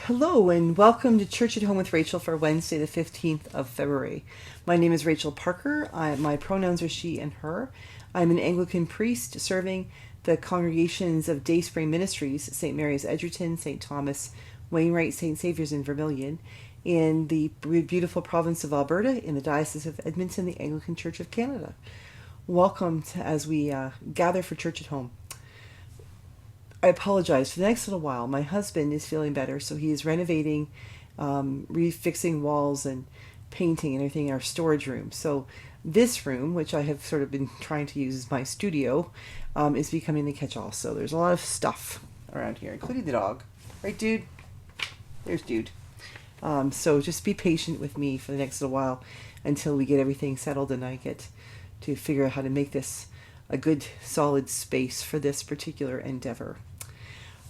Hello and welcome to Church at Home with Rachel for Wednesday, the 15th of February. My name is Rachel Parker. My pronouns are she and her. I'm an Anglican priest serving the congregations of Dayspring Ministries, St. Mary's Edgerton, St. Thomas, Wainwright, St. Saviour's in Vermilion, in the beautiful province of Alberta, in the Diocese of Edmonton, the Anglican Church of Canada. Welcome as we gather for Church at Home. I apologize for the next little while. My husband is feeling better, so he is renovating, refixing walls and painting and everything in our storage room. So this room, which I have sort of been trying to use as my studio, is becoming the catch-all. So there's a lot of stuff around here, including the dog. Right, Dude? There's Dude. So just be patient with me for the next little while until we get everything settled and I get to figure out how to make this a good, solid space for this particular endeavor.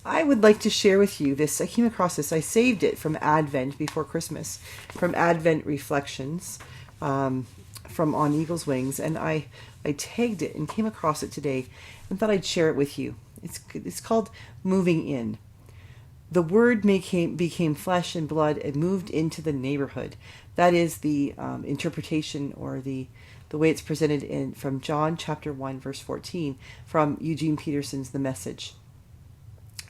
I would like to share with you this. I came across this. I saved it from Advent before Christmas, from Advent Reflections, from On Eagle's Wings, and I tagged it and came across it today and thought I'd share it with you. It's called Moving In. The Word became flesh and blood and moved into the neighborhood. That is the interpretation or the way it's presented from John chapter 1, verse 14, from Eugene Peterson's The Message.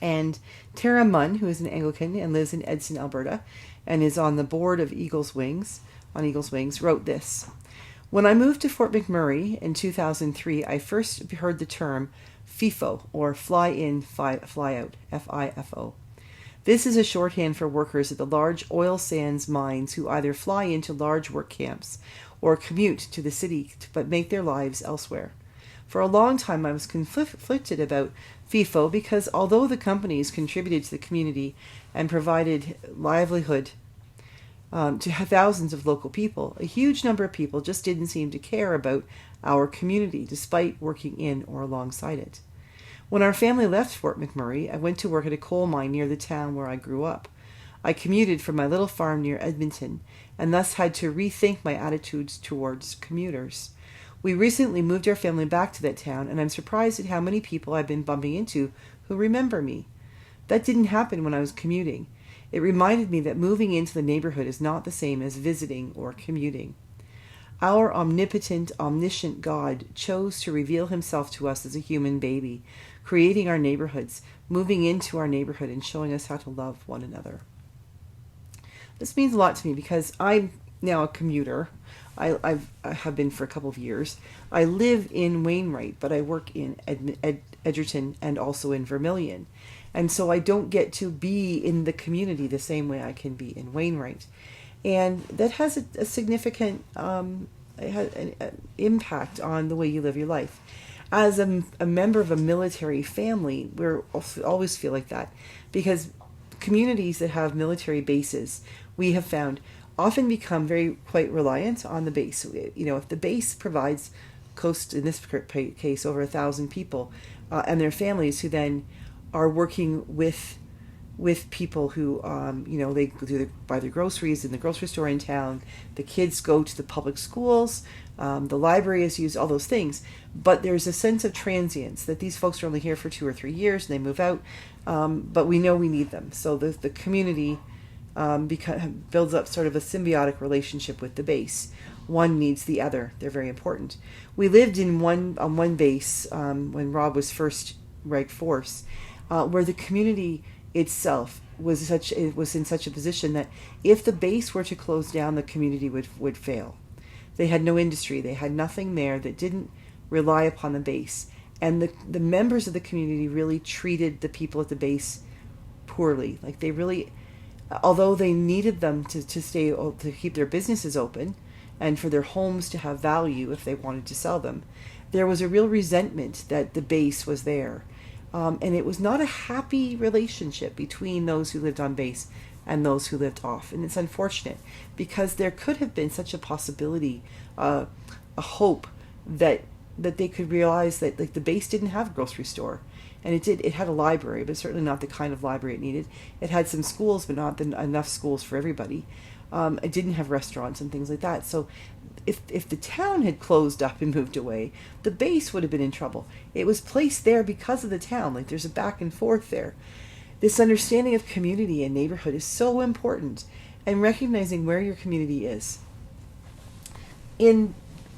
And Tara Munn, who is an Anglican and lives in Edson, Alberta, and is on the board of Eagle's Wings, wrote this. When I moved to Fort McMurray in 2003, I first heard the term FIFO, or fly in, fly out, FIFO. This is a shorthand for workers at the large oil sands mines who either fly into large work camps or commute to the city but make their lives elsewhere. For a long time I was conflicted about FIFO because although the companies contributed to the community and provided livelihood to thousands of local people, a huge number of people just didn't seem to care about our community despite working in or alongside it. When our family left Fort McMurray, I went to work at a coal mine near the town where I grew up. I commuted from my little farm near Edmonton and thus had to rethink my attitudes towards commuters. We recently moved our family back to that town, and I'm surprised at how many people I've been bumping into who remember me. That didn't happen when I was commuting. It reminded me that moving into the neighborhood is not the same as visiting or commuting. Our omnipotent, omniscient God chose to reveal himself to us as a human baby, creating our neighborhoods, moving into our neighborhood, and showing us how to love one another. This means a lot to me because I'm now a commuter. I have been for a couple of years. I live in Wainwright, but I work in Edgerton and also in Vermilion. And so I don't get to be in the community the same way I can be in Wainwright. And that has a significant impact on the way you live your life. As a member of a military family, we always feel like that because communities that have military bases, we have found, often become quite reliant on the base. You know, if the base provides in this case, over 1,000 people and their families who then are working with people who, they buy their groceries in the grocery store in town. The kids go to the public schools. The library is used, all those things. But there's a sense of transience that these folks are only here for 2 or 3 years and they move out. But we know we need them. So the community builds up sort of a symbiotic relationship with the base. One needs the other. They're very important. We lived on one base when Rob was first Reg Force, where the community itself was in such a position that if the base were to close down, the community would fail. They had no industry. They had nothing there that didn't rely upon the base. And the members of the community really treated the people at the base poorly. Like they really, although they needed them to keep their businesses open and for their homes to have value if they wanted to sell them, there was a real resentment that the base was there. And it was not a happy relationship between those who lived on base and those who lived off. And it's unfortunate because there could have been such a possibility, a hope that they could realize that like the base didn't have a grocery store. And it had a library, but certainly not the kind of library it needed. It had some schools, but not enough schools for everybody. It didn't have restaurants and things like that. So if the town had closed up and moved away, the base would have been in trouble. It was placed there because of the town. Like there's a back and forth there. This understanding of community and neighborhood is so important, and recognizing where your community is. In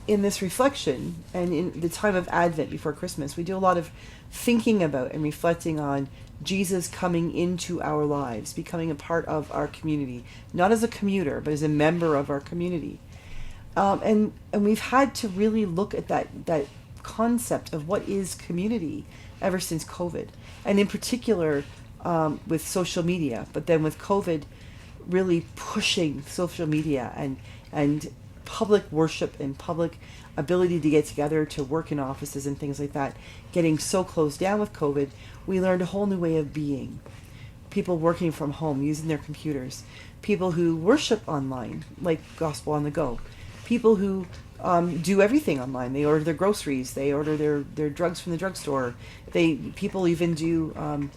this reflection, and in the time of Advent before Christmas, we do a lot of thinking about and reflecting on Jesus coming into our lives, becoming a part of our community, not as a commuter, but as a member of our community. And we've had to really look at that concept of what is community ever since COVID, and in particular with social media, but then with COVID really pushing social media and public worship and public ability to get together to work in offices and things like that, getting so closed down with COVID, we learned a whole new way of being. People working from home, using their computers. People who worship online, like Gospel on the Go. People who do everything online. They order their groceries. They order their drugs from the drugstore. People even do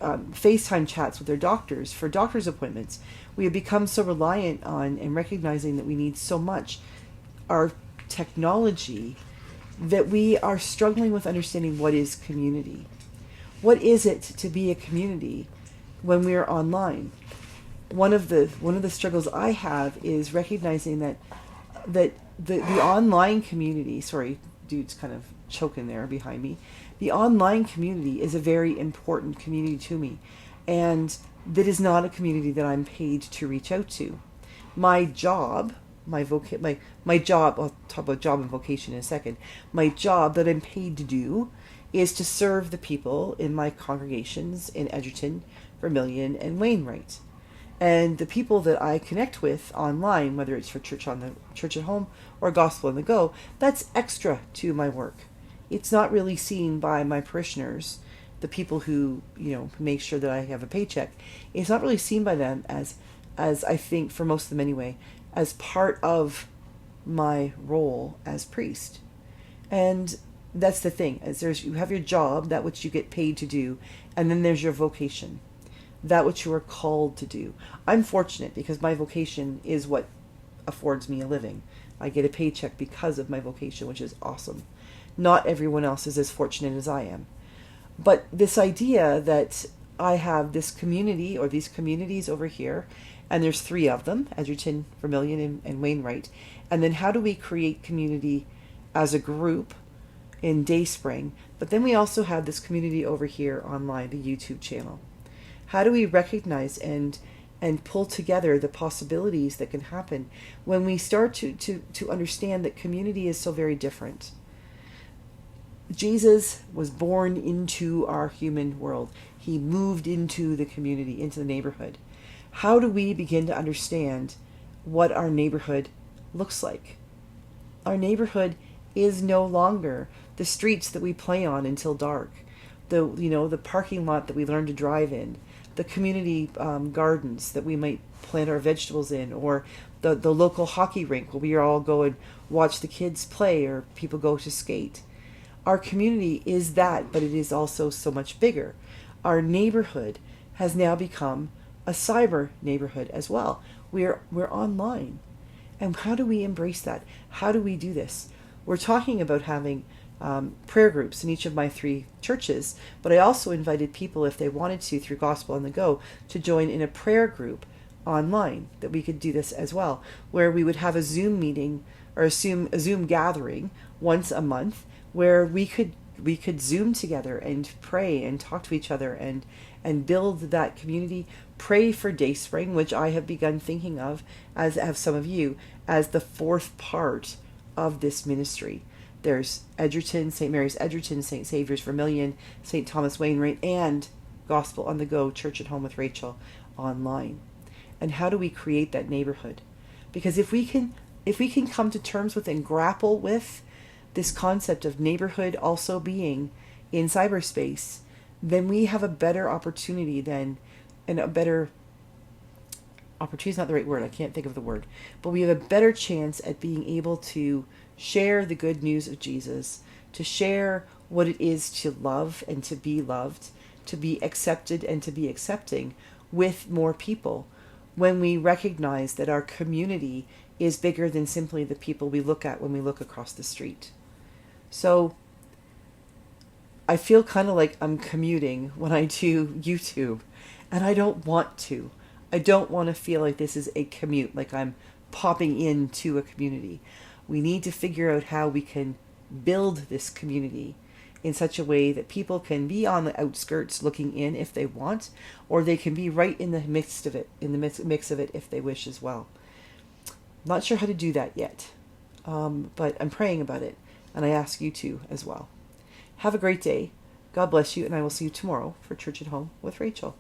FaceTime chats with their doctors for doctor's appointments. We have become so reliant on and recognizing that we need so much our technology that we are struggling with understanding what is community. What is it to be a community when we are online? One of the struggles I have is recognizing that the online community, sorry, dude's kind of choking there behind me. The online community is a very important community to me, and that is not a community that I'm paid to reach out to. My job, my job, I'll talk about job and vocation in a second. My job that I'm paid to do is to serve the people in my congregations in Edgerton, Vermilion, and Wainwright. And the people that I connect with online, whether it's for church at home or Gospel on the Go, that's extra to my work. It's not really seen by my parishioners, the people who, make sure that I have a paycheck. It's not really seen by them as I think, for most of them anyway, as part of my role as priest. And that's the thing, is you have your job, that which you get paid to do, and then there's your vocation, that which you are called to do. I'm fortunate because my vocation is what affords me a living. I get a paycheck because of my vocation, which is awesome. Not everyone else is as fortunate as I am. But this idea that I have this community or these communities over here, and there's 3 of them, Edgerton, Vermilion, and Wainwright. And then how do we create community as a group in Dayspring? But then we also have this community over here online, the YouTube channel. How do we recognize and pull together the possibilities that can happen when we start to understand that community is so very different? Jesus was born into our human world. He moved into the community, into the neighborhood. How do we begin to understand what our neighborhood looks like? Our neighborhood is no longer the streets that we play on until dark, the parking lot that we learn to drive in, the community gardens that we might plant our vegetables in, or the local hockey rink where we all go and watch the kids play or people go to skate. Our community is that, but it is also so much bigger. Our neighborhood has now become a cyber neighborhood as well. We're online. And how do we embrace that? How do we do this? We're talking about having prayer groups in each of my 3 churches, but I also invited people, if they wanted to, through Gospel on the Go, to join in a prayer group online, that we could do this as well, where we would have a Zoom meeting or a Zoom gathering once a month, where we could Zoom together and pray and talk to each other and build that community. Pray for Dayspring, which I have begun thinking of, as have some of you, as the 4th part of this ministry. There's Edgerton, St. Mary's Edgerton, St. Saviour's Vermilion, St. Thomas Wainwright, and Gospel on the Go, Church at Home with Rachel online. And how do we create that neighborhood? Because if we can come to terms with and grapple with this concept of neighborhood also being in cyberspace, then we have a better opportunity opportunity is not the right word, I can't think of the word, but we have a better chance at being able to share the good news of Jesus, to share what it is to love and to be loved, to be accepted and to be accepting with more people, when we recognize that our community is bigger than simply the people we look at when we look across the street. So I feel kind of like I'm commuting when I do YouTube, and I don't want to. I don't want to feel like this is a commute, like I'm popping into a community. We need to figure out how we can build this community in such a way that people can be on the outskirts looking in if they want, or they can be right in the midst of it, in the mix of it if they wish as well. Not sure how to do that yet, but I'm praying about it, and I ask you to as well. Have a great day. God bless you, and I will see you tomorrow for Church at Home with Rachel.